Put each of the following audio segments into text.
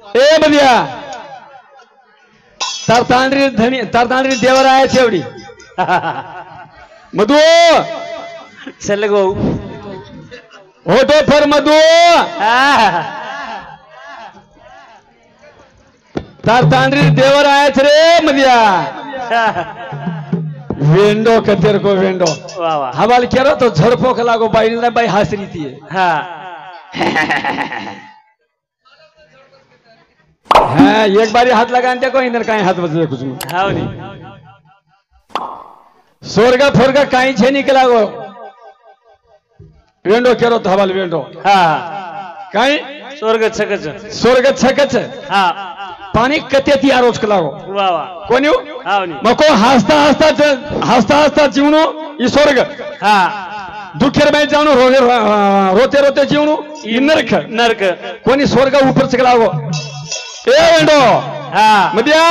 ए बलिया तारतांड्री देवर आहे शेवडी मधु चल गो होतो फर मधु तारतांड्री देवर आहेच रे मदिया वेंडो कतेर को वेंडो वाह वाह हवाल केरो तो झड़पो के लागो बाई ने बाई हंस रही थी हाँ हाँ एक बारी हाथ लगाने देखो इधर कहीं हाथ बजे कुछ में हाँ नहीं स्वर्ग फोर्ग कहीं छे निकला गो वेंडो केरो तो हवाल वेंडो हाँ कहीं स्वर्ग छकच हाँ पानी कते ती आरोच कलागो वाह वाह कोणी हाँ नहीं मको हसता हसता जीवनो ई स्वर्ग हाँ दुखेर में जानो रोते रोते जीवनो ई नरक नरक कोणी स्वर्ग ऊपर चकलागो ए वेंडो हाँ मदिया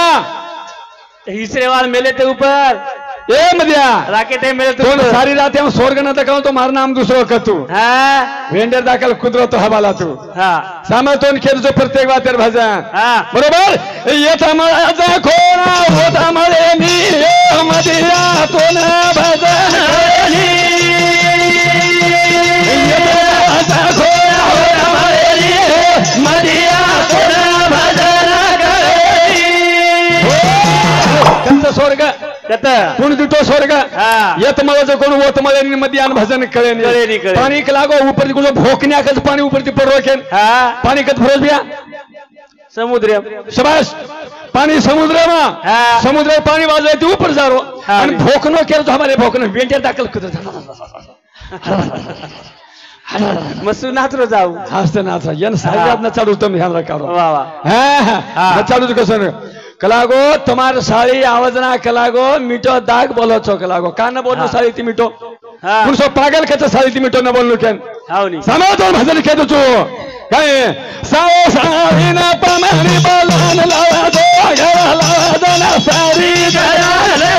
तीसरे बार मेले थे ऊपर ए मदिया राकेट है मेले तो सारी रात हम स्वर्ग न तकाऊ तो मार नाम दूसरो कतू हाँ वेंडर दाखल कुदरत हवाला तू हाँ सामा तो खेल जो प्रत्येक बातेर भजन हाँ बरोबर ये तमळा खोना हो तमळे मी ये मदिया तो न भजन ये तमळा खोना हो तमळे मी मदिया तो न भजन कत स्वर्ग कत कोण दुटो स्वर्ग हाँ येत मला जो कोण वत मला मध्ये आन भजन कळे कळे पाणी लागो ऊपर को भोकन्या कत पाणी ऊपर ती पडरो केन हाँ पाणी कत भरोस बिया समुद्र शाबाश पानी समुद्र में हाँ समुद्र पानी वाले ती ऊपर जा रो हाँ आणि भोकनो केर तो हमारे भोकनो वेंटर दाखल कर मस्त नाच रो जाऊ हसते नाच यन साहेब ना चालू तुम ध्यान रखा वाह वाह हां चालू तो कसं कलागो तुम्हार साड़ी आवाजना कलागो मिटो दाग बोलो छो कलागो कान बोलो साड़ी ती मिटो हाँ कुण सो पागल कत साड़ी ती मिटो न बोलनु केन हाँ नहीं समातो भजन के तो काय साओ सारीना पमनी बोलन लावा दो घर लावा दो ना सारी गया रे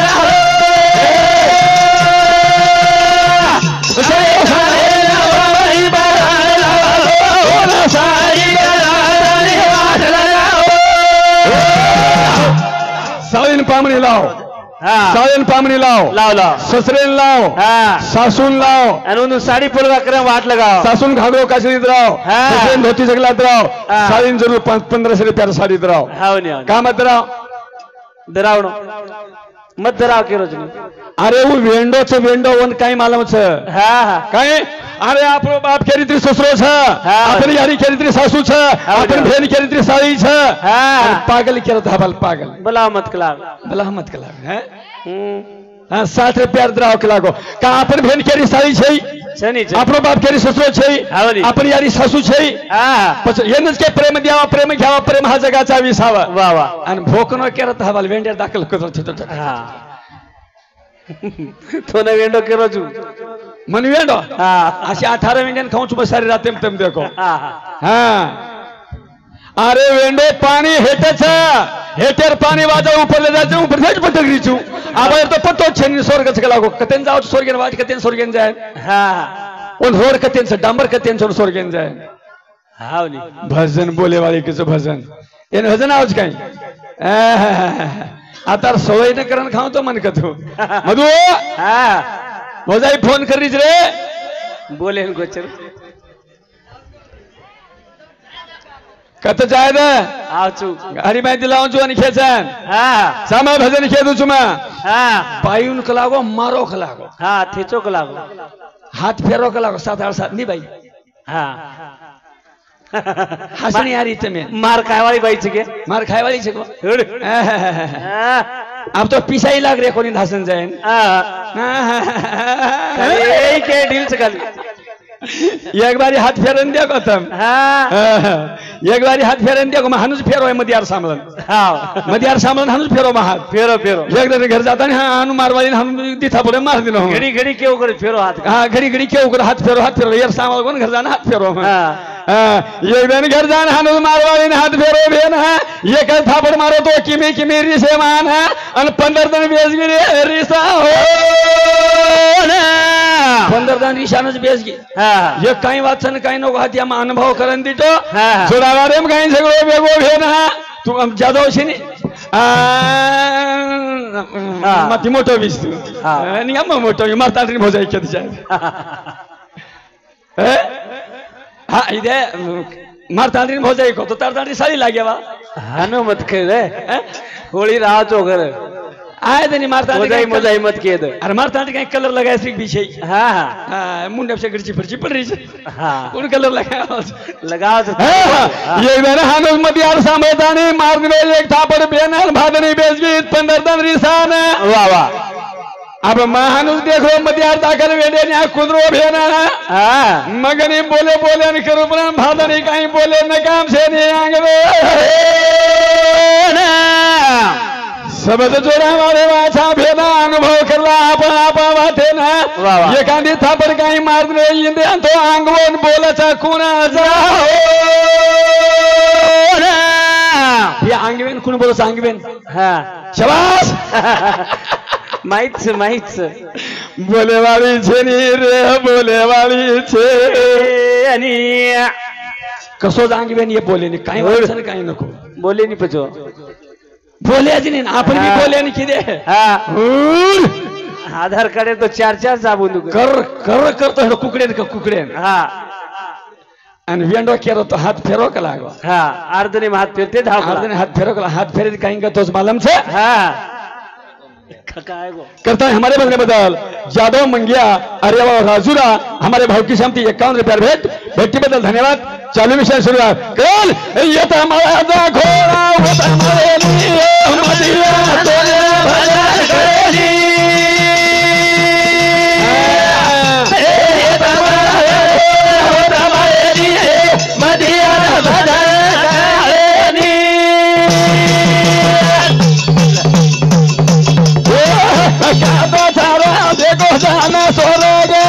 साओ सारीना पमनी बोलन लावा दो ना सारी सालीन पामनी लाओ हाँ सालीन पामनी लाओ लाओ लाओ ससरेन लाओ हाँ सासून लाओ अनु साड़ी पुलवा करे वाट लगाओ सासून घागरो काशरीत राव हाँ। ससरेन धोती जगलात राव हाँ। सालीन जरूर 1500 रुपया साडीत राव हाँ नहीं कामत राव दरावणो मत दराव के रोज नहीं अरे वो वेंडो वन काही मालूम छ हाँ हाँ काय अरे आपरो बाप केरी त्री ससरो छ हाँ। अपन यारी केरी त्री सासू छ अपन भेन केरी त्री साली छ हाँ पागल केरत हबल पागल बला मत कलाग भला मत कला हैं हां 60 रुपया द्राव कलागो का अपन भेन केरी साली छै छनी आपरो बाप केरी ससरो छै हावनी अपन यारी सासू छै हाँ પછી એનજ કે પ્રેમ દ્યાવા પ્રેમ ઘ્યાવા પ્રેમ હા જગાचा विसावा वाह वाह आणि भोकनो केरत हवाल वेंडर दाखल करत हाँ तो न वेंडो के रोज मन वेंडो हाँ अशी 18 वेंडन खाऊच बसारी राते तम देखो हाँ हां अरे वेंडो पानी हेटच हेटर पानी वाजा ऊपर ले जाते ऊपर से पटकरी छु आबार तो पतो छनी स्वर्ग छ लागो कतेन जाओ स्वर्गन वाज कतेन स्वर्गन जाय हाँ और रोड कतेन से डांबर कतेन से स्वर्गन जाय हाँ नहीं भजन बोले वाली के भजन एन भजन आवाज काही आता सवय न करण खाऊ तो मन कथो मधु हाँ मोजाई फोन करीज रे बोले इनको चल कत जाय दे आओ चू हरी मैं दिलाऊं छु अनि खेचन हाँ सामा भजन खेदु छु मैं हाँ पायुन कलागो मारो कलागो हाँ थेचो कलागो हाथ फेरो कलागो 7-8 सात नहीं भाई हाँ हसनी आ रही तुम्हें मार खाए वाली बाई छे मार खाए वाली छे को हाँ अब तो पिसाई लाग रे कोनी हसन जाए ए के डील से खाली एक बारी हाथ फेरन दिया को तुम हाँ एक बारी हाथ फेरन दिया को मैं हनुज फेरो है मदियार सामलन हाँ मदियार सामलन हनुज फेरो में हाथ फेरो फेरो एक दिन घर जाता नहीं हाँ हनु मारवाली हम दिथा बोले मार दिनो घड़ी घड़ी क्यों करे फेरो हाथ हाँ घड़ी घड़ी क्यों कर हाथ फेरो यार सामल कौन घर जाना हाथ फेरो हाँ ये दिन घर जाना हनुज मारवाली ने हाथ फेरो बेन है ये कल थापड़ मारो तो किमी किमी रिसे मान है अन 15 दिन बेच गिरे रिसा हो 15 दान ईशानच बेस घे हा एक काही वाचन काही नको हाती आम्हा अनुभव करून देतो हा. जोडावा रे काही सगळं वेगळं घे ना तू जाधवशी ती मोठं वीस तू आणि आम्हा मोठं मारतात्री भोजायच्या तिच्या हा इथे मारतात्री भोजायक होतो तर साडी लागेवा हनुमत खेळ होळी राहतो घर आहे त्यांनी मजाई मजाई मत केद अरे मारतात्री काही कलर लगाय श्री विषय हा हा मुंड्याच्या गिरची फरची पण रही हा कोण कलर लगाव लगाव ये मैंने हानुस मत यार सामदानी मार्ग में एक थापड़ बेनल भादनी बेजगीत 15 दन रिसान वाह वाह अब महानुस देखो मदियार दाखल वेडे ने कुदरो भेना हा मगनी बोले बोले न करू पण भादनी काही बोले न काम से ने आंगवे सबद जोड़ा वाले वाचा भेदा अनुभव करला आपा वाटे ना एखादी थापड़ काही मार्ग नाही इंदे तो अंगवन बोलाचा कुणा जाओ हे अंगवेन कोण बोलत अंगवेन हा शाबास माहीच बोलेवाली छे नी रे बोलेवाली छे आणि कसो अंगवेन ये बोले नी काही वाचन काही नको बोले नी पचो बोले जी नाही आपण बी बोले नी किदे हा आधार कार्ड तो 4 साबून कर करतो कुकडे हा आणि वेंडो केरो तो हात फेरो का लागो हा अर्धने हात फिरते अर्धने हात फेरो का हात फेरे काही का तोच मालूम छे हा काय गो करता है हमारे बदले बदल जादव मंगिया अरेवा और राजूरा हमारे भाव की सम्मति 51 रुपया भेंट बदल धन्यवाद चालू मिशन शुरुआत कल ये तो हमारा घोड़ा वो तो हमारे लिए मदिया तोरे भजन करेगी ये तो हमारा घोड़ा वो तो हमारे लिए मदिया भजन करेगी क्या सारा देखो जाना सोरोगे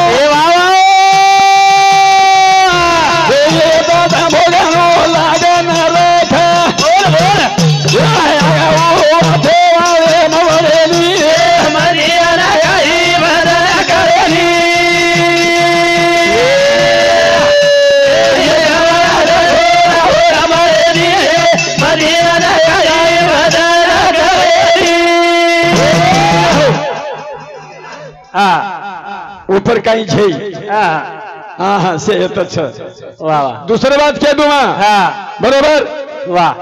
ये तो भोजनो लागे न रेखा वाले नवरेली मरिया नई भजन करेली हमारे लिए मरिया नई भजन करेली ऊपर काही छे हा से येतच वाह वाह दुसरी बात के दूमा हा बरोबर वाह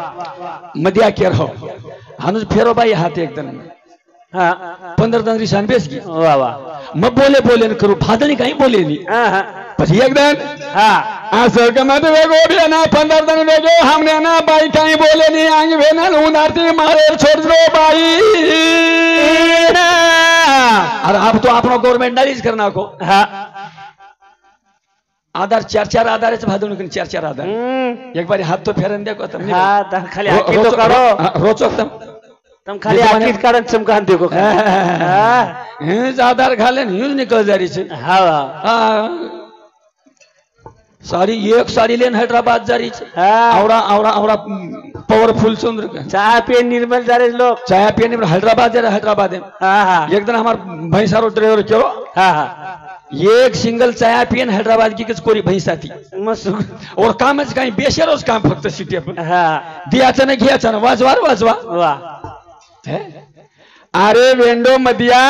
मदिया केर हो हानुस फेरो बाई हाथ एकदम हा 15 दन रिसान बेस की वाह वाह मग बोले न करू भादणी काही बोले नी हा પછી એકદમ हा असं गमत वेगो बेना 15 दन वेगो हमने ना बाई काही बोले नी आंग वेना उनारती मारे छोड़ दो बाई अरे आप तो अपना गवर्नमेंट नारीज करना को हा आधार 4 आधारच भादवून 4 आधार एक बारी हात तो फेरन देखो तुम हा खाली आखी तो काढो रोचक तुम खाली आखी काढन चमकान देखो हेच आधार घाले न्यूज निकल जारी छे हा सारी एक सारी लेन हैदराबाद जारी छे आवड़ा आवड़ा आवड़ा पावरफुल चंद्र चाय पिए निर्मल जारे लोग चाय पिए हैदराबाद हा एक दिन हमार भैंसारो ड्राइवर करो हा एक सिंगल चाय पियन हैदराबाद की कोरी भैंसा थी और काम काही बेशरोच काम फक्त सिटी पण दियाचं ना घ्यायचं ना वाजवा वाह अरे वेंडो मदिया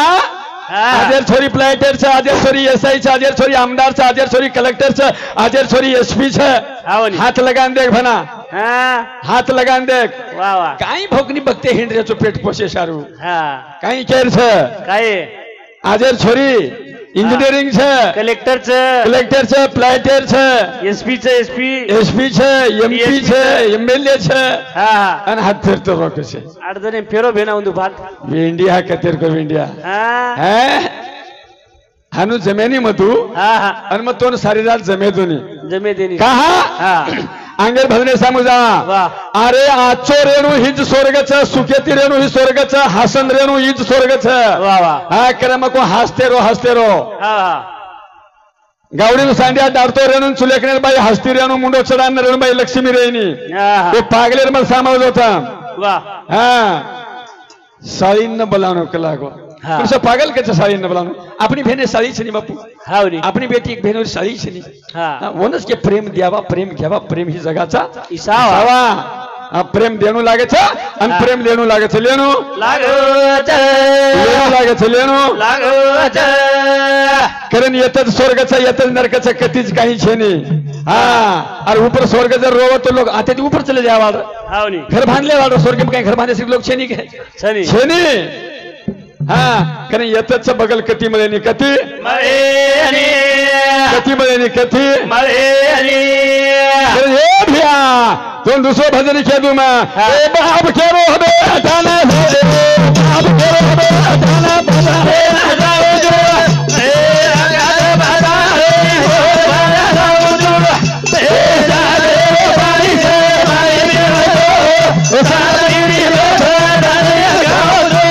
आजेर छोरी प्लाइटर छ आजेर छोरी एसआई छ आजेर छोरी आमदार छ आजेर छोरी कलेक्टर छ आजेर छोरी एसपी छ हाथ लगान देख भना हाथ लगान देख वाह वाह काही भोकनी बघते हिंडऱ्याचं पेट पोषे सारू काही केर छ काय आजेर छोरी इंजिनियरिंग छ कलेक्टर छ प्लाइटर छ एसपी छ एमपी छ एमएलए छ आणि हात फिरतो रोक छे अर्धने फेरो भेना उंदु भात इंडिया कतेर को इंडिया है हानु जमेनी मधु आणि मग तो सारी रात जमे देनी कहा अंगेर भजने सामुजा अरे आजचो रेणू हिज स्वर्गच सुखेती रेणू ही स्वर्गच हासन रेणू हिज स्वर्गच हा क्रम को हसते रो गावडी सांड्या डारतो रेणू चुलेकनेर बाई हस्ती रेणू मुंडो चढान रेणू बाई लक्ष्मी रेणी ते पागलेर मला सामावत होता हा साळींना बोलावणं लागो हाँ। तुमसे पागल के साड़ी न बोलानो अपनी बहने साड़ी छनी बापू हाव नी अपनी बेटी एक बहन साड़ी छनी हा वनस के प्रेम द्यावा प्रेम घ्यावा प्रेम ही जगाचा इसावा प्रेम देणू लागे छ आणि हाँ। प्रेम लेणू लागे छ लेणू लेणू लागे छ लेणू कारण येतच स्वर्गाचा येतच नरकाचा कधीच काही छेनी हा और ऊपर स्वर्ग जर रोवो तो लोग आते ऊपर चले जावा हाव नी घर बांधले वाला स्वर्ग में काही घर बांधले सिर्फ लोग छेनी के छनी छेनी हा कारण येतच बगल कती मळे नि कती कती मळे नि कती ये भैया तुम दूसरो भजन के दूं मैं ए बाप केरो हबे हटाना भले बाप केरो हबे हटाना भले ना जाओ जो ए अगाध बड़ा रे हो बड़ा जाओ जो ए जाने पानी से भाई मेरे ओ सारी नी डाले गाओ जो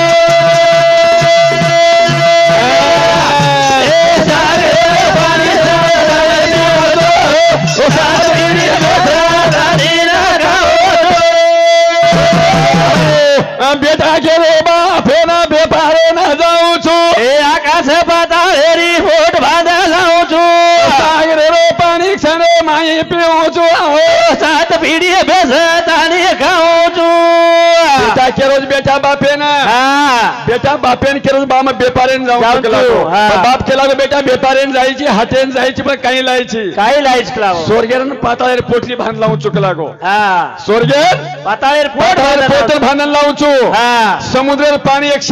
ए जाने पानी से भाई मेरे ओ सारी नी बेटा के बापे ना बेपारे ना जाऊ छु ए आकाश पाताळेरी पोट बांधा लावू छु सागरे रो पाणी क्षण माई पिऊ छु सात पिढी बेसत आणि खाऊ छु बेटा के रोज बेटा बापे ना बेटा बापेन के रोज बाम बेपारेन जाऊ बाप केला बेटा बेपारेन जायची हाटेन जायची पण काही लायची स्वर्गेरन पाताळेर पोटली बांध लावू चुकला गो स्वर्गेर पाताळेर पोट बांधन लावू छु समुद्र पाणी एक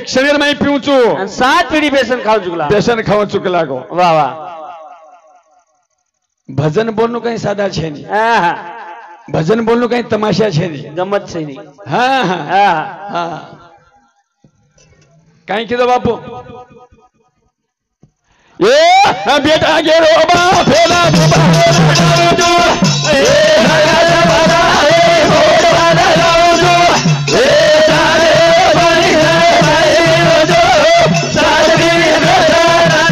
शरीर में पिऊ छु 7 पीढ़ी बेसन खाऊ चुकला बेसन खाऊ चुकला गो वाह वाह भजन बोलनो कहीं सादा छे नहीं भजन बोलनो कहीं तमाशा छे नहीं गमत से नहीं हाँ हाँ हाँ कहीं की दो बापू ये बेटा के रो बाप फेला जो ए हया बड़ा ए हो बड़ा लाओ जो ए जाने बड़ी है भाई जो सारी बेटा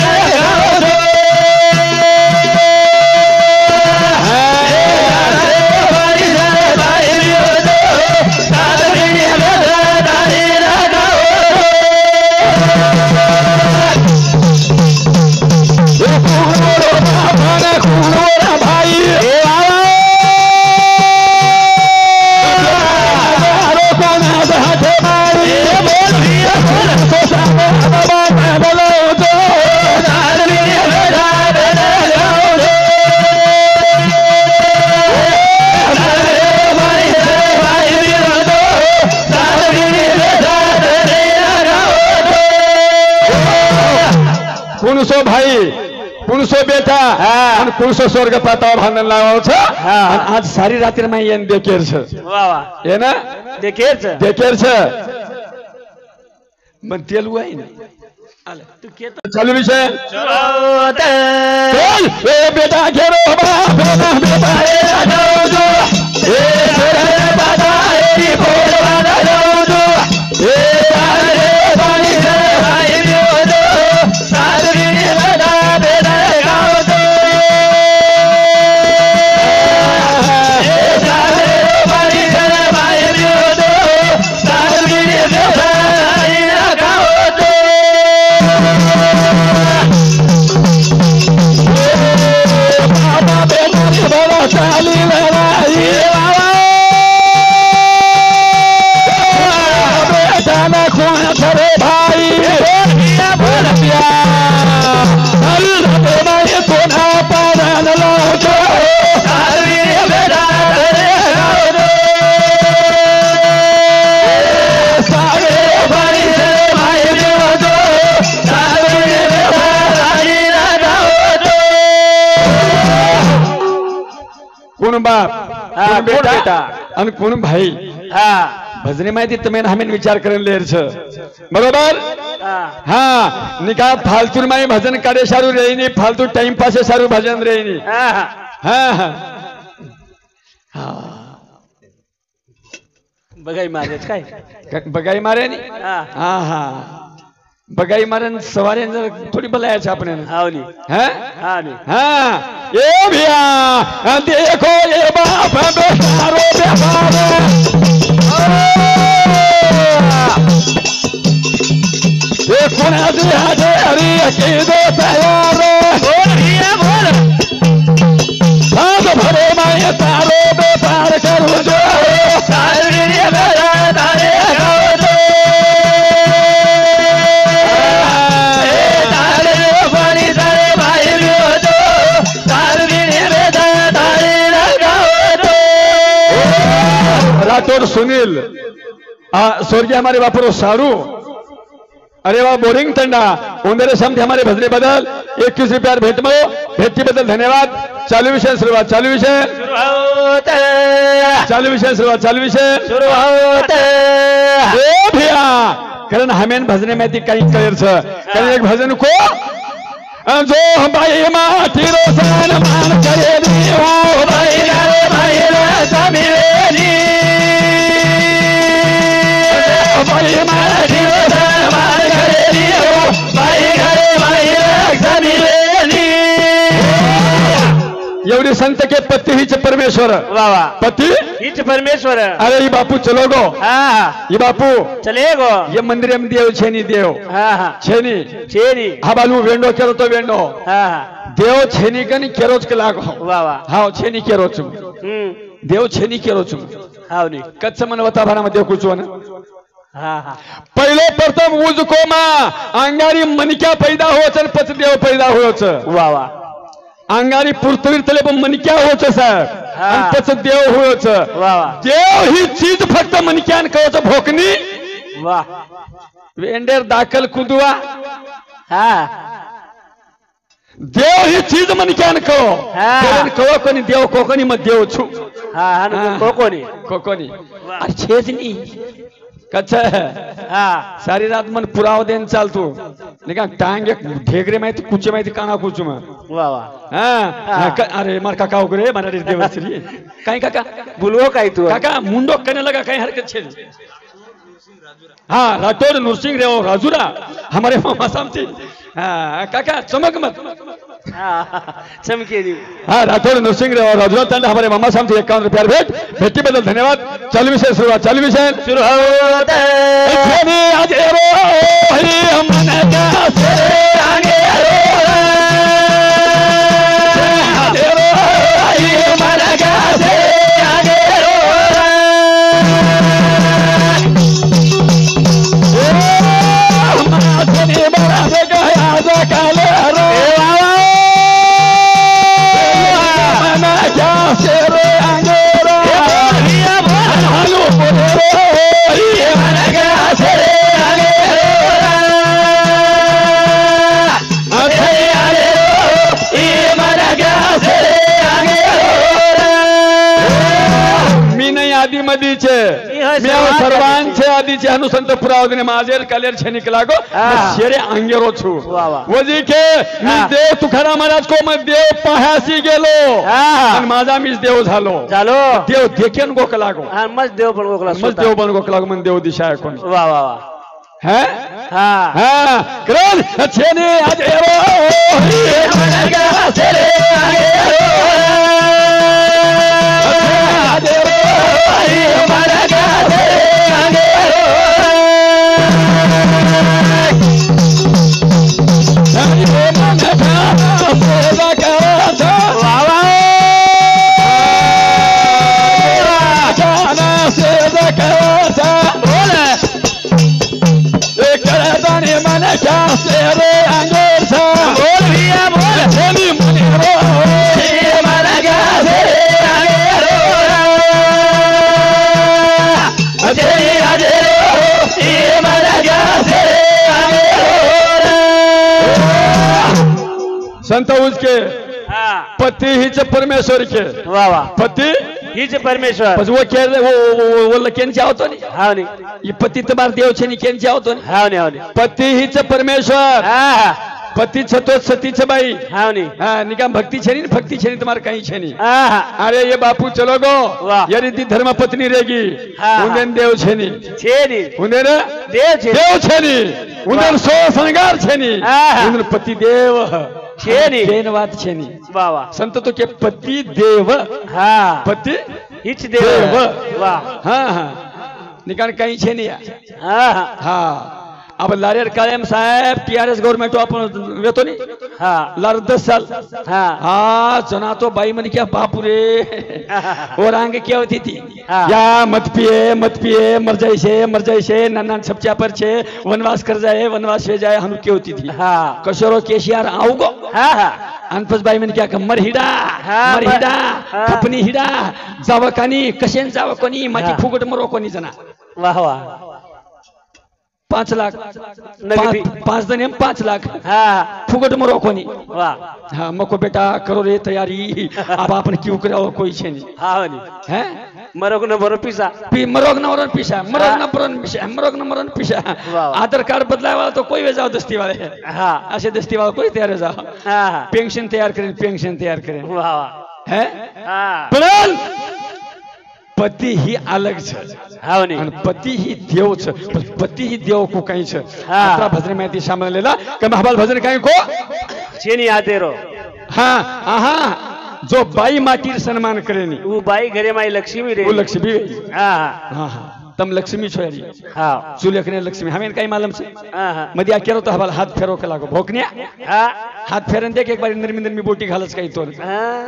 रे गाओ जो ए बड़ी है भाई जो सारी बेटा रे गाओ भाई पुनसो भाई पुनसो बेटा और पुनसो स्वर्ग पाता भांडन लावो छ आज सारी रात में येन देखेर छ वाह वाह ये ना देखेर छ मन तेलु आहे ना आले तू के चालू विषय चल ए बेटा घेरो बेटा ए जाओ जो ए स्वर्ग पाता ए भोल वाला जाओ जो ए सारे पानी से भाई जो सारी बेटा बेटा गाओ जो ए सारे पानी से भाई जो सारी बेटा गाओ जो बाबा बेटा बड़ा चाली लड़ाई बेटा ना खून करे भाई बोल दिया अल्लाह ने कोना पारन लो जो सारी बेटा गाओ जो सारे भाई से भाई जो सारी बेटा गाओ जो कोण बाप कोण बेटा आणि कोण भाई भजनी माहिती तुम्ही हमें विचार करेन लेर छ बरोबर हाँ निकाह फालतू माई भजन काढे सारू रेनी फालतू टाइम पास सारू भजन रेनी हाँ बघाई मारे काय बगाई मारे नी हाँ हाँ बगाई मारन सवारे जर थोड़ी बलाया अपने हावली हैं हाँ हाँ ये भैया देखो ये बाप बेचारो बेचारो आज आजे हरी की दो तैयार बोल भैया बोल आज भरे मैं तारो बेपार करूं जो तारे मेरा तारे गाओ तारे पानी तारे भाई लियो तो तारे मेरा तारे गाओ राठौर सुनील स्वर्गीय हमारे बापू सारू अरे वाह बोरिंग तंडा उंदरे समझे हमारे भजने बदल 21 रुपया भेट मो भेटी बदल धन्यवाद चालू विषय सुरुवात चालू विषय चालू विषय सुरुवात चालू विषय शुरुआत ए भैया कारण हमें भजने में थी कहीं कलर छ कारण एक भजन को जो भाई माटी रोशन मान करे दी हो भाई रे समीरी भाई माटी रोशन मान करे दी हो भाई रे समीरी एवढी संत के पती हीच परमेश्वर वाह वाह पती हीच परमेश्वर अरे ये बापू चलो गो हाँ ये बापू चलेगो ये मंदिर में देव छेनी देव हाँ हाँ छेनी चेरी हा बालू वेंडो केरो तो वेंडो हाँ हाँ देव छेनी कनी केरोच के लागो वाह वाह हाँ छेनी केरोच देव छेनी केरोच हाँ नहीं कच्च मन वता भाना मध्ये कुचवन हाँ हाँ पहिलो प्रथम उजको मा अंगारी मनक्या पैदा होच आणि पच देव पैदा होच वाह वाह अंगारी पुरतवीर तले पण मनक्या होच साहेब हा. आणि पच देव होच वाह वाह देव ही चीज फक्त मनक्यान कवच भोकनी वाह वेंडेर दाखल कुदवा हाँ देव ही चीज मनक्यान कव हा. देवन कव कोणी देव कोकणी मग देव छु हाँ हाँ कोकोनी कोकणी अरे छेदनी कच्चा हाँ सारी रात मन पुराव देन चालतो नाही का टांग एक ढेगरे माहिती कुचे माहिती काना कुचू मग वाह वाह हा अरे मार काका उगरे मला देवश्री काय काका बोलवो काय तू काका मुंडो कने लगा काही हरकत छे हाँ राठौर नरसिंह रेव राजूरा हमारे मामा सामची हाँ काका चमक मत हाँ चमकेली हाँ राठौर नरसिंह रेव राजूरा तंड हमारे मामा सामची 51 रुपया भेट भेटी बदल धन्यवाद चालू विषय सुरुवात चालू विषय शुरुआत आज एरो हरी मन का से आगे एरो हरी मन का से आगे माथने बड़ा से गया जा काले रो मन का से रे आगे रो हालो बोले रो मन का से आगे मी नाही आधी मधीचे मी सर्वांचे आधीचे अनुसंत पुरावदिने माझे कलेर छेनिक लागो शेरे अंगेरो छु वजी के मी देव तुकाराम महाराज को मग देव पाहासी गेलो आणि माझा मीच देव झालो देव देखेन गोक लागो मस्त देव पण गोकला मग देव बन गोक लागो मन देव दिशा आहे कोण वाह वाह वाह है हाँ हाँ करण छेने आज एरो मन का छेने आज एरो मन का छेने मन का सेवा करा वावा जाना सेवा करा बोले करदानी मन क्या सेरे अंगेर सा बोल भैया बोल छेनी मुनि रो मन क्या सेरे अंगेर अजय अजय मन क्या सेरे अंगेर संत उसके पति हीच परमेश्वर के वाह वाह पति हीच परमेश्वर बस वो कह वो लकेन चाहतो नहीं हाँ नहीं ये पति तुम्हार देव छे नहीं केन चाहतो नहीं हाँ नहीं हाँ नहीं पति हीच परमेश्वर हाँ पति छतो सती छ बाई हाँ नहीं हाँ निकाम भक्ति छे नहीं भक्ति छे नहीं तुम्हारे कहीं छे नहीं हाँ अरे ये बापू चलो गो वाह। यदि धर्म पत्नी रहेगी हाँ, उन्हें देव छे नहीं छे नहीं उन्हें देव छे देव छे नहीं उन्हें सो श्रृंगार छे नहीं हाँ। उन्हें पति देव छे नहीं केन बात छे नहीं वाह वाह संत तो के पति देव हाँ पति हीच देव वाह हाँ हाँ निकाल कहीं छे नहीं हाँ हाँ हाँ आपण लारेर कायम साहेब TRS गवर्नमेंट आपण येतो नी हाँ लार 10 साल हाँ हाँ जना तो भाई मन क्या बापुरे और आगे क्या होती थी हाँ। या मत पिए मर जाए से नन्ना छपचा पर छे वनवास कर जाए वनवास से जाए हम क्या होती थी हाँ कशोरो केशियार आओगो हाँ हाँ अनपस बाई मन क्या का मर हिडा हाँ। खपनी हिडा जाव कानी कशेन जाव कोनी माती हाँ। फुगट मरो कोनी जना वाह वाह 5 लाख नगदी 5 जण 5 लाख हाँ फुगट मरो कोनी वाह हाँ मको बेटा करो रे तैयारी अब अपन क्यों कराओ कोई छे नहीं हाँ नहीं हैं मरोग न मरो पिसा मरोग न मरण पिशा मरोग न मरण पिशा वाह। आधार कार्ड बदलाय वाला तो कोई वे जाओ दस्ती वाले हाँ असे दस्ती वाला कोई तैयार है जाओ हाँ पेंशन तैयार करें वाह वाह है हाँ पण पति ही अलग छे हाँ नहीं અને પતિ ही देव छे पति ही देव को कहीं छे हाँ। आत्रा भजन में ती सामने लेला के महाबल भजन कहीं को चेनी आते रो हाँ आहा जो बाई माटीर सम्मान करेनी वो बाई घरे माई लक्ष्मी रे वो लक्ष्मी हाँ हाँ हाँ तम लक्ष्मी छो यारी हाँ चुलेखने लक्ष्मी हमें काही मालूम छे हाँ हाँ मध्या केरो तो हवाल हाथ फेरो के लागो भोकन्या हाँ हाथ फेरन देख एक बार नरमी मी बोटी घालच काही तो हाँ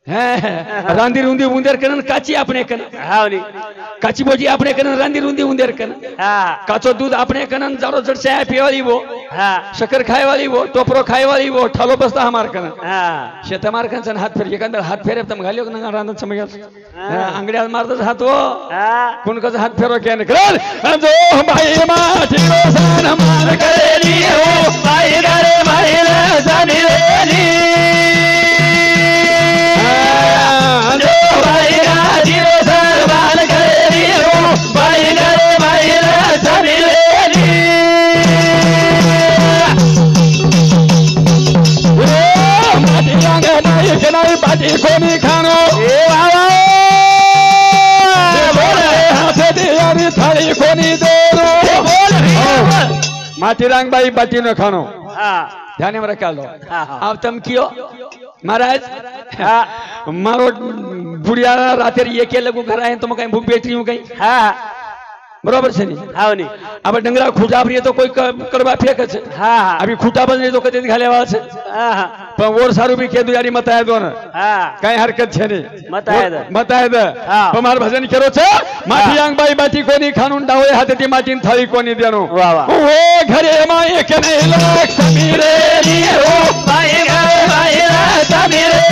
रांदी रुंदी उंदेर कनन काची आपणे कनन हाँ नहीं काची बोजी आपणे कनन रांदी रुंदी उंदेर कनन हाँ काचो दूध आपणे कनन जारो जड़ से पीए वाली वो हाँ शक्कर खाए वाली वो टोपरो खाए वाली वो ठालो बसता हमार कनन हाँ शेत मार कनन हाथ फेर एकंदर हाथ फेरे तम घालियो न रांदन समय अंगड्या मारदस हाथ वो हाँ कोण कस हाथ फेरो के निकल जो भाई माटी रोसन मार करेली हो बाई घरे माई लक्ष्मी रे जो बाई घरे सम्मान करेली हो बाई घरे माई लक्ष्मी रे माटी रंग नहीं के नहीं बाटी कोनी खानो ए बाबा हाथ दे यारी थाली कोनी दो माटी रंग बाई बाटी न खानो हाँ ध्यान में रखा लो हाँ, हाँ। अब तुम क्यों महाराज हाँ मारो बुढ़िया रात ये के लगू घर आए तुम कहीं भूख बैठ रही हूँ कहीं हाँ बराबर से नहीं हाँ नहीं अब डंगरा खूटा भरी तो कोई करवा फेंक छे हाँ हाँ अभी खूटा बन तो कते घाले वाला छे हाँ हाँ पण और सारू भी केदु यारी मत आए दो न हाँ काही हरकत छे नहीं मत आए दे। मत आए दे हाँ। पण मार भजन करो छे माटी आंग बाई बाटी कोनी खानुन डावे हातेती माटीन थाळी कोनी देनो वाह वाह ओ घरे माय के नहीं लाख समीरे नी हो बाई घरे माई लक्ष्मी रे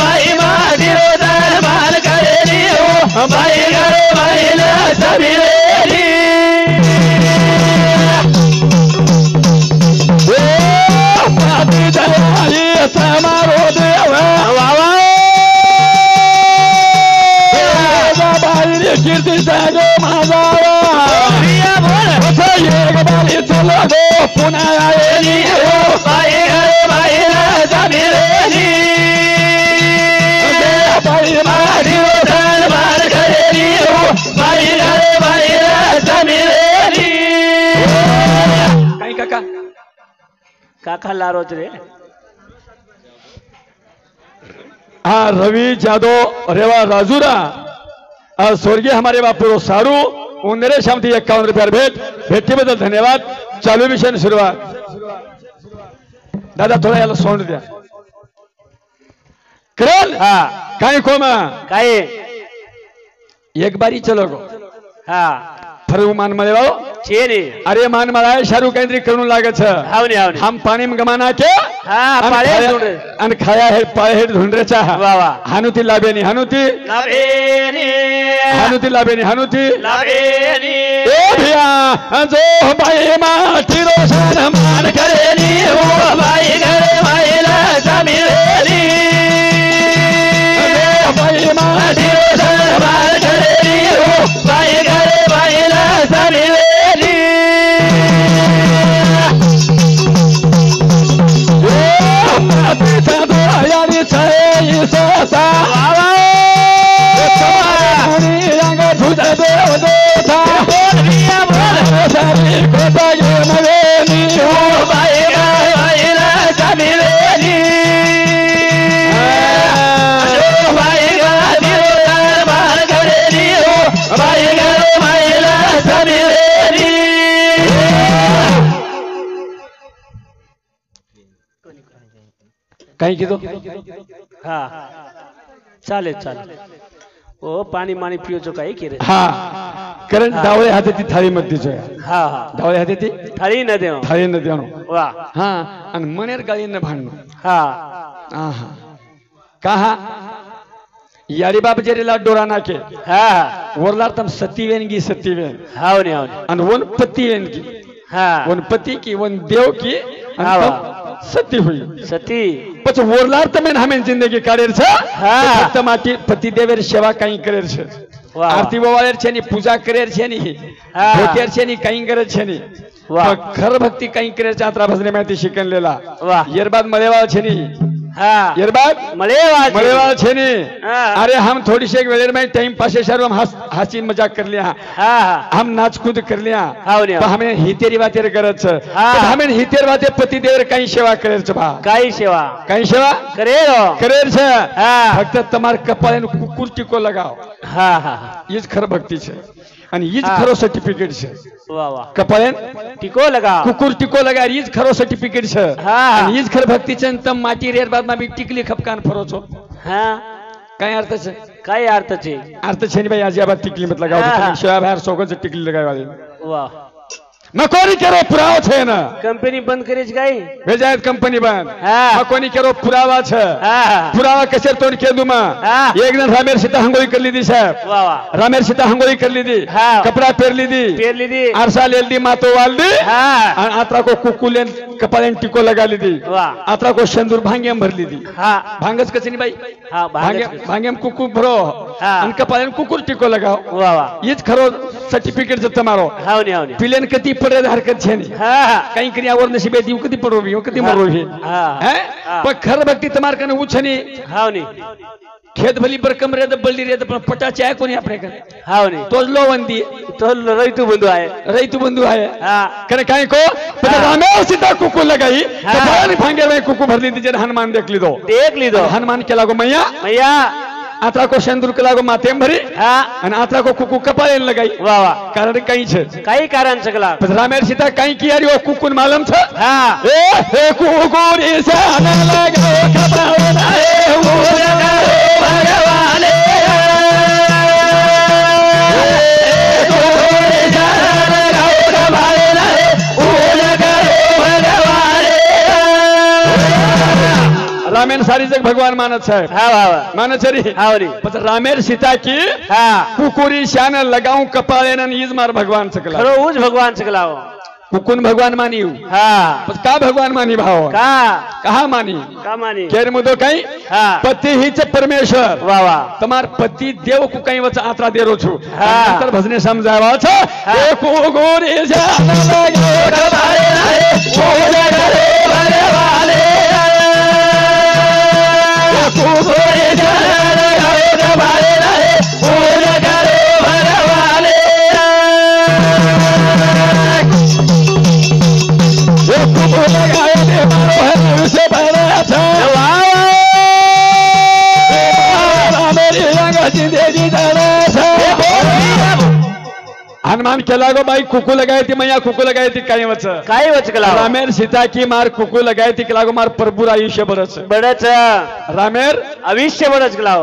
बाई माटी रो दरबार करेली हो बाई घरे माई लक्ष्मी रे ओ माटी दयाई समारो देव वाह वाह बाई कीर्ती जागो माझावा प्रिया बोल एक बाली चलो गो पुन्हा आएली हो बाई घरे माई लक्ष्मी रे बाई माटी रो दरबार करेली हो बाई घरे माई लक्ष्मी रे काही काका काका लारोच रे हाँ रवि जादव रेवा राजूरा और स्वर्गीय हमारे बापू सारू उन्नरे शामती 51 रुपया भेटी बदल धन्यवाद चालू विषय सुरुवात दादा थोड़ा याला सोंड द्या करल हाँ काही कोमा काय एक बारी चलो गो हाँ फरू मान मळे बाबू चेनी अरे मान मळाय शारू काहीतरी करून लागत छ हावनी हावनी हम पानी में गमाना के हाँ पाळे ढूंढे अन खाया है पाळे है ढूंढरेचा वाह वाह हानुती लाबेनी हानुती लावेनी हानुती लाबेनी हानुती लावेनी ए भैया जो बाई माटी रोशन मान करेली हो बाई घरे माई लक्ष्मी रे बाई माटी रो दरबार करेली हो बाई घरे माई लक्ष्मी रे माटी साधो यारी छाई सोसा रंग तुझ देव देता प्रिया बोल सारी कोटा ये नवेनी हो बाई घरे माई लक्ष्मी रे बाई घरे रो दरबार करेली हो बाई काही कीधो हा चालेल चालेल ओ पाणी माणी पिओचो काही की रे हा कारण डावळे हाते ती थाळी मध्ये जोया हा हा डावळे हाते ती थाळी न देव थाळी न देणो वा हा आणि मनेर गाळी न भांडणं हा आहा कहा यारी बाप जरीला डोरा नाके हा वरला तम सतीवेन गी सतीवेन हाव ने हाव ने आणि वन पतीवेन की हा वन पती की वन देव की हा आणि वा. तम सती हुई सती પછી વોરલાર તમે હમેન જિંદગી કાઢેર છે હા ફક્ત માટી પતિ દેવેર સેવા કઈ કરેર છે વાહ. આરતી વવાળેર છે ની પૂજા કરેર છે ની હા. ભોટેર છે ની કઈ કરે છે ની વાહ. ખર ભક્તિ કઈ કરેર છે આત્રા ભજને માંથી શિકન લેલા વાહ. યરબાદ મળેવા છે ની हा યરબાદ मलेवा મળેવા છે ની હા. अरे हम थोड़ी से वेलेर में टाइम पासे शहर हम हंसी मजाक कर लिया हा हा हम नाच कूद कर लिया हाव ने तो हमें हितेरी बातेर करत छे હા. पण हमें हितेर बाते पति देवर कई सेवा करेर छे बा काही सेवा कई सेवा करे करेर छे हा फक्त તમાર કપાળે કુકુર ટીકો લગાવ हा हा ઈ જ ખર ભક્તિ છે અને ઈ જ હા. ખરો સર્ટિફિકેટ છે वा वा કપાળે टिको लगा કુકુર ટીકો લગાવ ઈ જ ખરો સર્ટિફિકેટ છે હા. અને ઈ જ ખર ભક્તિ છે ને તમ માટી રેર બાદ માં બી ટીકલી ખપકાન ફરો છો हा કઈ અર્થ છે काय अर्थ छे अर्थ છે ને ભાઈ આજે આ બાદ ટીકલી મત લગાવ હા. તમે સેવા બહાર સોગત ટીકલી લગાવવાની वा મકોરી કેરો પુરાવો છે ને कंपनी बंद करेच काय વેજાયત કંપની બંધ हा મકોની કેરો પુરાવા છે हा પુરાવા કસે તોડ કેદુમાં હા. એક જણ રામેર સીતા હંગોળી કરી લીધી સાહેબ वा वा રામેર સીતા હંગોળી કરી લીધી હા. કપડા પહેર લીધી पेरली दी આરસા લેલદી માતો વાલદી हा અને આત્રા કો કુકુલેન કપાળે ટીકો લગા લીધી वा આત્રા કો સિંદૂર ભાંગેમ ભર લીધી हा ભાંગસ કચની ભાઈ हा ભાંગેમ भांग ભાંગેમ કુકુ ભરો હા. અને કપાળે કુકુર ટીકો લગાવ वा वा ઈ જ ખરો સર્ટિફિકેટ છે તમારો हाव ने हाव ने पिलेन कती પડે હરકત છે ની हा કઈ કરી આવર નસીબે દીવ કદી પડોવી કદી મરોવી हा હે હા. પણ ખર ભક્તિ તમાર કને ઉછની हाव ने ખેત ભલી પર કમ રે તો બલ્લી રે તો પણ પટા ચાય કોની આપણે કરે हाव ने તો જ લો વંદી तो रईतू बंधू आहे રહીતું બંધુ આયે हा करे काई को हाँ. रामे सीधा कुकु लगाई हाँ. तो भाई भांगे में कुकु भर ली दीजिए हनुमान देख ली दो देख ली दो हनुमान के लागो मैया मैया आत्रा को सिंदूर के लागो माथे में भरी हा અને આત્રા કો કુકુ કપાળે लगाई वा वा કારણ કઈ છે काही कारण सकला પછી રામેર સીતા કઈ કિયારી ઓ કુકુન માલમ છે हा ए हे कुकु रे sana लगाओ कपाળે નાએ ઓ लगाओ भगवाने रामेर सारी जग भगवान मानत साहेब हा वा वा मानत सरी हाव रे પછી રામેર સીતા की हा कुकुरी शान लगाऊ कपाळे न ईज मार भगवान सकला खरो उज भगवान सकला हो कुकुन भगवान मानी हा પછી का भगवान मानी भाव का कहा मानी का मानी केर मुदो काही हा पती हीच परमेश्वर वा वा તમાર પતિ દેવ કુ કઈ વચ આત્રા દેરો છું હા. અંતર ભજને સમજાવા છે હા. એ કુગુરી જાન લાગ્યો કપાળે નાએ ઓ लगाओ ભગવાને એ કુગુરી જાન લાગ્યો કપાળે નાએ ઓ लगाओ ભગવાને એ કુગુ લગાયો દે મારો હર સે ભરા છે हनुमान के लागो भाई कुकू लगाई थी मैया कुकू लगाई थी काही वच काय वचकला रामेर सीता की मार कुकू लगाई थी के लागो मार प्रभु आयुष्य बरच बडच रामेर अविष्य बडच गलाव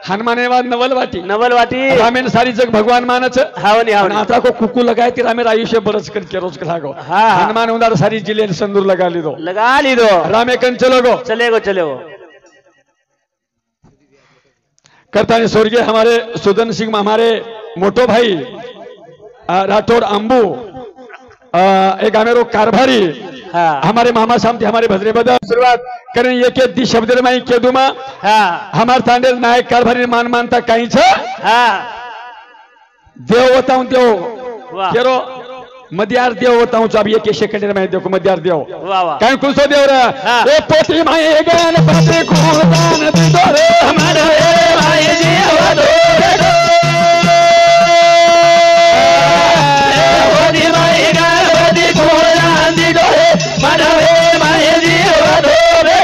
हनुमाने वाद नवल वाटी नवल वाटी रामेर सारी जग भगवान मानच हावनी पण हावनी आता को कुकू लगाई थी रामेर आयुष्य बरच कर के रोज लागो हाँ. हनुमान उदार सारी जिले संदूर लगा ली दो लगा ली दो रामे कन चलो गो चलेगो करता है स्वर्गीय हमारे सुदन सिंह हमारे मोटो भाई राठौड़ अंबू एक हमेरो कारभारी हाँ हमारे मामा साहब थे हमारे भजरे बदा शुरुआत करें ये के दी शब्द में के दुमा हाँ हमारे तांडे नायक कारभारी मान मानता कहीं छ हाँ देव बताऊं देव वाह केरो मध्यार देव बताऊं अब ये के सेकंड में देखो मध्यार देव वाह वाह कहीं कुछ तो देव रे हाँ. ए पोती माए गन पति को दान दी दो रे हमारे माए जीव दो रे पोती माए गन पति को दान दी दो रे हमारे माए जीव दो रे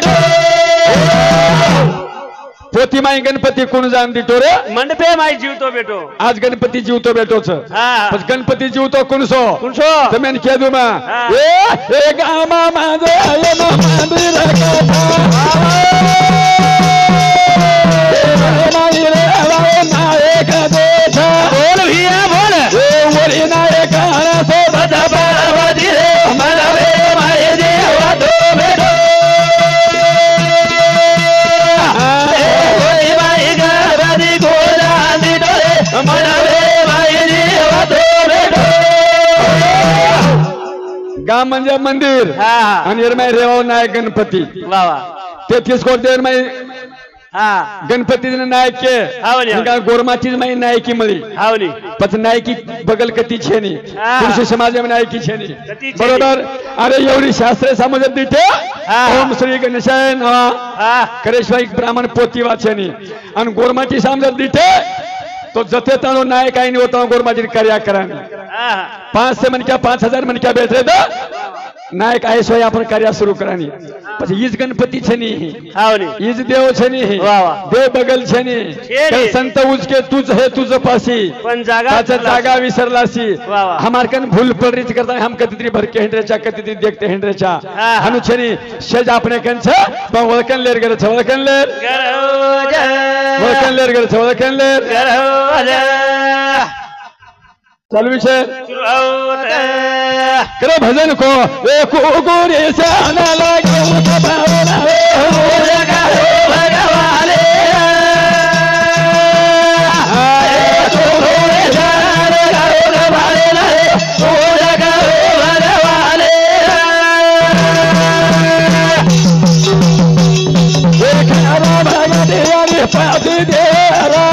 गणपती माई गणपती कोण जाण दिटो रे मंडपे माई जीवतो बेटो आज गणपती जीवतो बेटोच हा पण गणपती जीवतो कोणसो कुणसो તમે કે દો માં હા. એ ગામા માંદે આયનો મંદિર મારી રે વાય નાયક દેછા બોલ ભીયા બોલ એ વરી નાયક આના સો બધા પાર્વતી રે મનવે માય દેવા દો બેટો ઓય માય ગરબી ગોરા દીડો રે મનવે માય દેવા દો બેટો गाम म्हणजे मंदिर हा आणि एरमाई रेवाव नायक गणपती वा वा 33 कोटी एरमाई हा गणपतीने नायक के हावली गोरमाची माई नायकी मळी हावली पत नायकी बगल कती छेनी हा. पुरुष समाजामध्ये नायकी छेनी कती छेनी. बरोबर अरे एवढी शास्त्र समजत दिठे हा. ओम श्री गणेशाय नमः हा करेश्वर ब्राह्मण पोती वाचनी आणि गोरमाची समजत दिठे तो जते ताणो नायक आईने होता गोरमाची कार्य करानी हा 5 से मन क्या 5000 मन क्या बैठ रहे तो नायक आहे सोय आपण कार्य सुरू करानी પછી ઈજ ગણપતિ છે ની हावली ઈજ દેવ છે ની वा वा देव बगल છે ની छे संत उजके तुझ है तुझ पासी पण जागा त्याच्या जागा विसरलासी वा वा हमार कन भूल पडरीच करता हम कधीतरी भरके हेंड्रेच्या कधीतरी देखते हेंड्रेच्या हा. हनु छेनी शेज आपणे कन छ पण वळकन लेर गरे छ वळकन लेर गरोजा वळकन लेर गरे छ वळकन लेर गरोजा चालू विषय सुरवता करो भजन को ए कुगुरी से आना लागो सबावना पूजा करो भगवाने पूजा करो भगवाने देखा भगवती वाली पाती देरा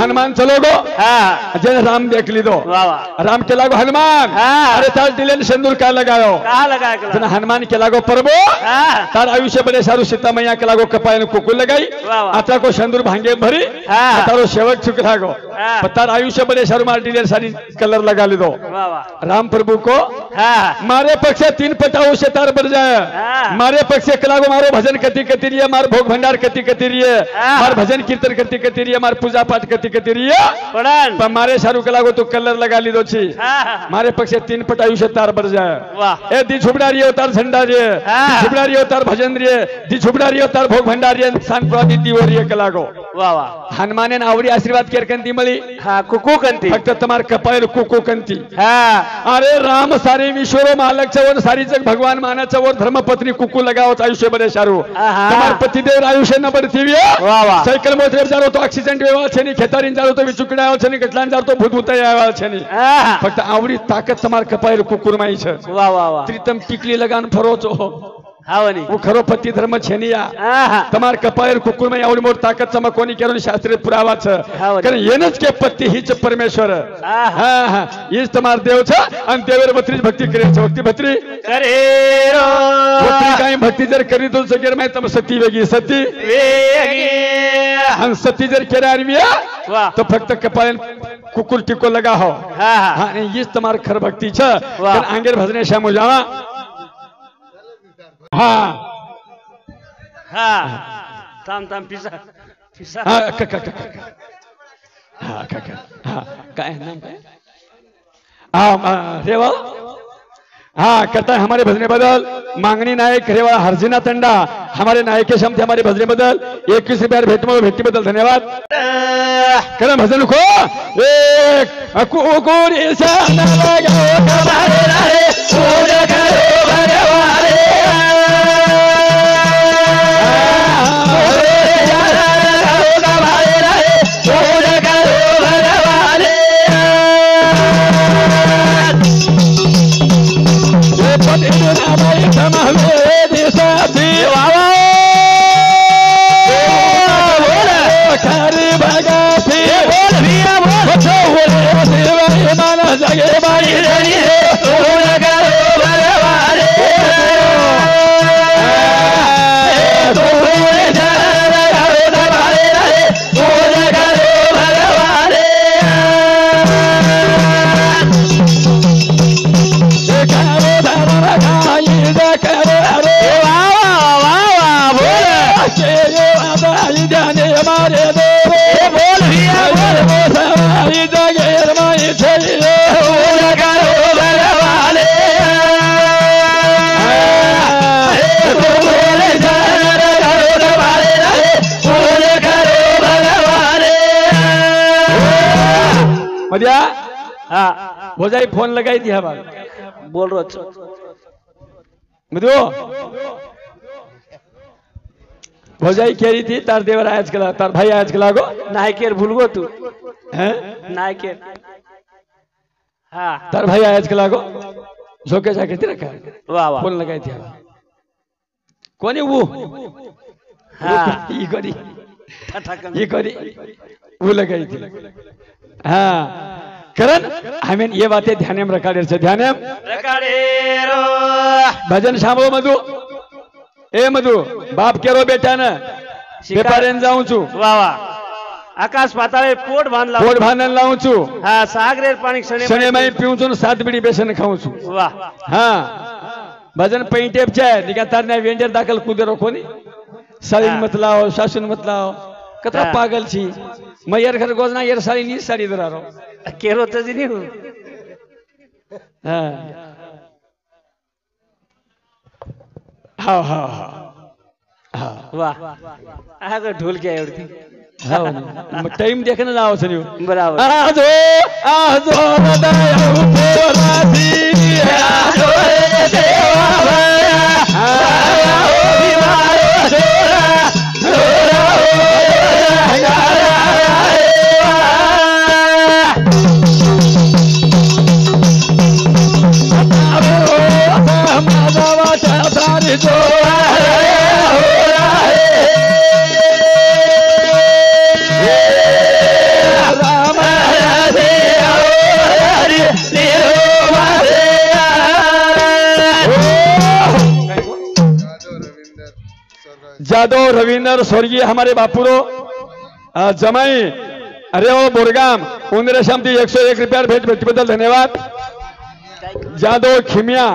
हनुमान चलो गो हाँ जन राम देख ली दो वाह वाह राम के लागो हनुमान हाँ। अरे तार दिले सिंदूर का लगायो कहाँ लगा जन हनुमान के लागो परबो हाँ तार आयुष्य बने सारू सीता मैया के लागो कपायन कुकुल लगाई वाह वाह। आता को सिंदूर भांगे भरी हाँ। तारो सेवक चुक लागो हाँ। तार आयुष्य बने सारू मार दिले सारी कलर लगा ली दो वाह वाह राम प्रभु को हाँ मारे पक्षे 3 पटाओ से तार बढ़ जाए हाँ। मारे पक्षे कलागो मारो भजन कति कति रिये मार भोग भंडार कति कति रिये हाँ। मार भजन कीर्तन कति कति रिये मार पूजा पाठ कति कति रिये पढ़न पण मारे सारू कलागो तो कलर लगा ली दो छी हाँ मारे पक्षे 3 पटायु से तार बढ़ जाए वाह ए दी झुबड़ा रिये तार झंडा रिये हाँ। झुबड़ा रिये तार भजन रिये दी झुबड़ा रिये तार भोग भंडार रिये सांग प्रति दिवो रिये कलागो वाह वाह हनुमाने आवडी आशीर्वाद केर कंती मळी हाँ कुकू कंती फक्त तमार कपाळ कुकू कंती हाँ अरे राम सारी विश्व मालक वर सारी जग भगवान मानाचा वर धर्मपत्नी कुकू लगावत आयुष्य बरे सारू आहा। तमार पतिदेव आयुष्य न बरतीवी वाह वाह सायकल मोटर जारो तो ऑक्सिजन वेवा छेनी खेतारीन जारो तो विचुकડા આવે છે ની કેટલાન જારો તો ભૂતભૂત આવે છે ની हाँ ફક્ત આવડી તાકાત તમાર કપાયેલ કુકુરમાઈ છે वाह वाह वाह ત્રિતમ ટીકલી લગાન ફરો છો हाँ वनी હું ખરો પતિ ધર્મ છે ની આ हाँ તમાર કપાયેલ કુકુરમાઈ આવડી મોટી તાકાત સમા કોની કેરો શાસ્ત્રીય પુરાવા છે હા, વળી. કારણ એનજ કે પતિ હિચ પરમેશ્વર આહા. હા હા ઈ જ તમાર દેવ છે અને દેવેર બત્રી ભક્તિ કરે છે ભક્તિ બત્રી करे रो भक्ती काही भक्ती जर करी तो सगळं माहिती तम सती वेगळी सती वेगी आणि सती जर केल्या आरविया वाह तो फक्त कपाळ कुकुर टिको लगा हो हाँ हाँ हा आणि हीच તમાર खर भक्ती છે वाह. पण आंगेर भजने श्याम जावा हा हाँ थांब थांब पिसा पिसा हा क क क हा क क हा काय नाम काय हा रेवा हाँ करता है हमारे भजने बदल मांगनी नायक रेवा हरजिना तंडा हमारे नायक के शब्द हमारे भजने बदल 21 रुपया भेटी बदल धन्यवाद करा भजन को एक कुकुरी सा न लगाओ हमारे रहे पूजा करो भगवाने पूजा करो भगवाने खरी भगा बोल भैया बोल जगे धनी पूर्ण करो भगवान मध्या हाँ भोजाई फोन लगाई थी हवा बोल रो मधु भोजाई कह रही थी तार देवर आज कला तार भाई आज कला को नायकेर भूल गो तू हैं नायकेर हाँ तार भाई आज कला को झोके जाके ती रखा वाह वाह फोन लगाई थी हवा कोणी वो हाँ ये करी वो लगाई थी हाँ करण हमें ये बातें ध्यान में रखा से ध्यान भजन सांभो मधु ए मधु बाप केरो बेटा न व्यापारेन जाऊं छू वाह वाह आकाश पाताळे पोट बांधला पोट भांडण लावूं छू हाँ सागरेर पाणी शने माई पीऊं छू 7 बीड़ी बेसन खाऊं छू वाह हाँ भजन पैंटेप छे निका तारने वेंडर दाखल कूदेरो कोनी सालीन मत लाओ सासुन मत लाओ कतरा पागल छी मैं यार घर गोजना यार साली नी साड़ी दरा रो केरो तजी नहीं हूँ हाँ हाँ हाँ हाँ वाह आगे ढोल के उड़ती हाँ टाइम देखने जाओ सनियो बराबर आजो आजो दया उपरासी आजो देवा जादव रविंदर स्वर्गीय हमारे बापुरो जमाई अरे ओ बोरगाम उंदरे शामती 101 रुपया भेट भेटीबद्दल धन्यवाद जादव खिमिया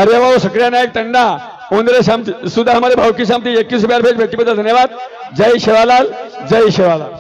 अरे वो सक्रिय नायक टंडा उंदरे शामती सुधा हमारे भाव की शामती 21 रुपया भेट भेटीबद्दल धन्यवाद जय शिवालाल जय शिवालाल।